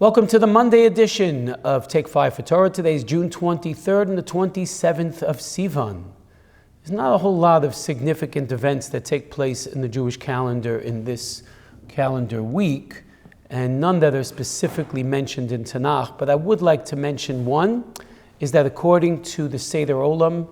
Welcome to the Monday edition of Take 5 for Torah. Today is June 23rd and the 27th of Sivan. There's not a whole lot of significant events that take place in the Jewish calendar in this calendar week, and none that are specifically mentioned in Tanakh, but I would like to mention one, is that according to the Seder Olam,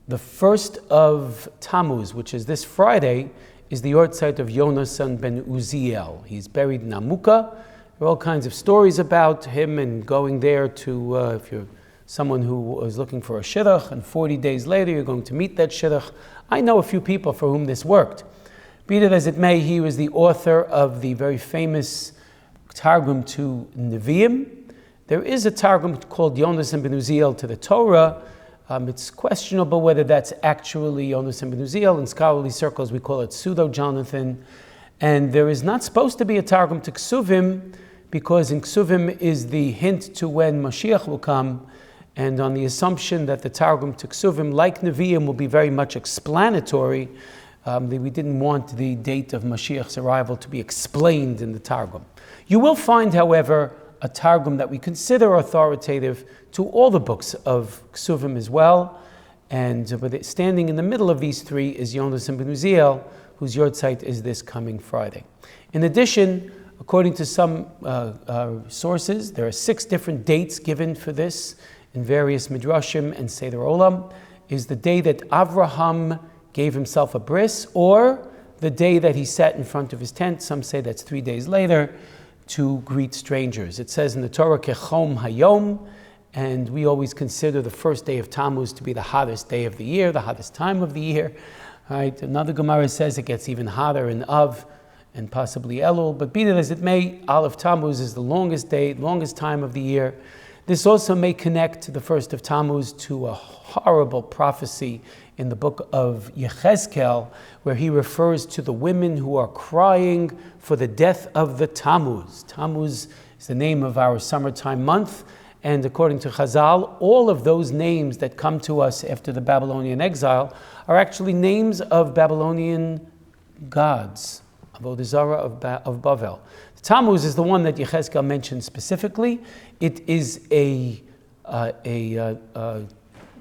the first of Tammuz, which is this Friday, is the Yortzeit of Yonasan ben Uziel. He's buried in Amukah. There are all kinds of stories about him and going there to, if you're someone who was looking for a shidduch, and 40 days later you're going to meet that shidduch. I know a few people for whom this worked. Be it as it may, he was the author of the very famous Targum to Nevi'im. There is a Targum called Yonasan ben Uziel to the Torah. It's questionable whether that's actually Yonasan ben Uziel. In scholarly circles we call it Pseudo-Jonathan. And there is not supposed to be a Targum to Ksuvim, because in Ksuvim is the hint to when Mashiach will come, and on the assumption that the Targum to Ksuvim, like Nevi'im, will be very much explanatory, we didn't want the date of Mashiach's arrival to be explained in the Targum. You will find, however, a Targum that we consider authoritative to all the books of Ksuvim as well, and standing in the middle of these three is Yonasan ben Uziel, whose Yortzeit is this coming Friday. In addition, according to some sources, there are 6 different dates given for this in various Midrashim and Seder Olam. Is the day that Avraham gave himself a bris, or the day that he sat in front of his tent. Some say that's 3 days later, to greet strangers. It says in the Torah, Kechom Hayom, and we always consider the first day of Tammuz to be the hottest day of the year, the hottest time of the year. Right? Another Gemara says it gets even hotter in Av and possibly Elul, but be it as it may, Aleph Tammuz is the longest day, longest time of the year. This also may connect the first of Tammuz to a horrible prophecy in the book of Yechezkel, where he refers to the women who are crying for the death of the Tammuz. Tammuz is the name of our summertime month, and according to Chazal, all of those names that come to us after the Babylonian exile are actually names of Babylonian gods, Avodah Zarah of Bavel. Tammuz is the one that Yechezkel mentioned specifically. It is a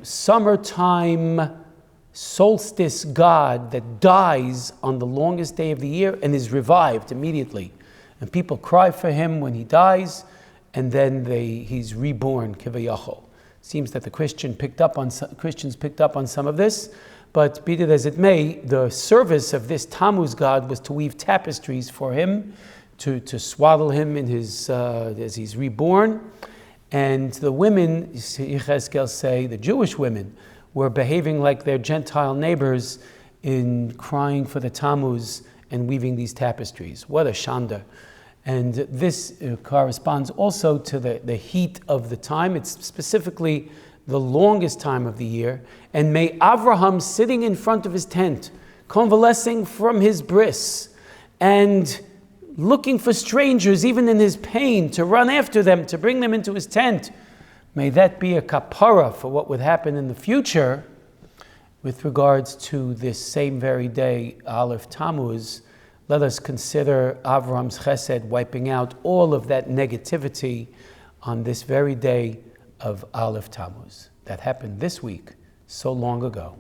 summertime solstice god that dies on the longest day of the year and is revived immediately. And people cry for him when he dies, and then he's reborn, Kivayachol. Seems that the Christians picked up on some of this, but be it as it may, the service of this Tammuz god was to weave tapestries for him, to swaddle him in his as he's reborn. And the women, Yechezkel say, the Jewish women, were behaving like their Gentile neighbors in crying for the Tammuz and weaving these tapestries. What a shanda. And this corresponds also to the heat of the time. It's specifically the longest time of the year. And may Avraham, sitting in front of his tent, convalescing from his bris, and looking for strangers, even in his pain, to run after them, to bring them into his tent, may that be a kapara for what would happen in the future with regards to this same very day, Aleph Tammuz. Let us consider Avraham's chesed wiping out all of that negativity on this very day of Aleph Tammuz that happened this week so long ago.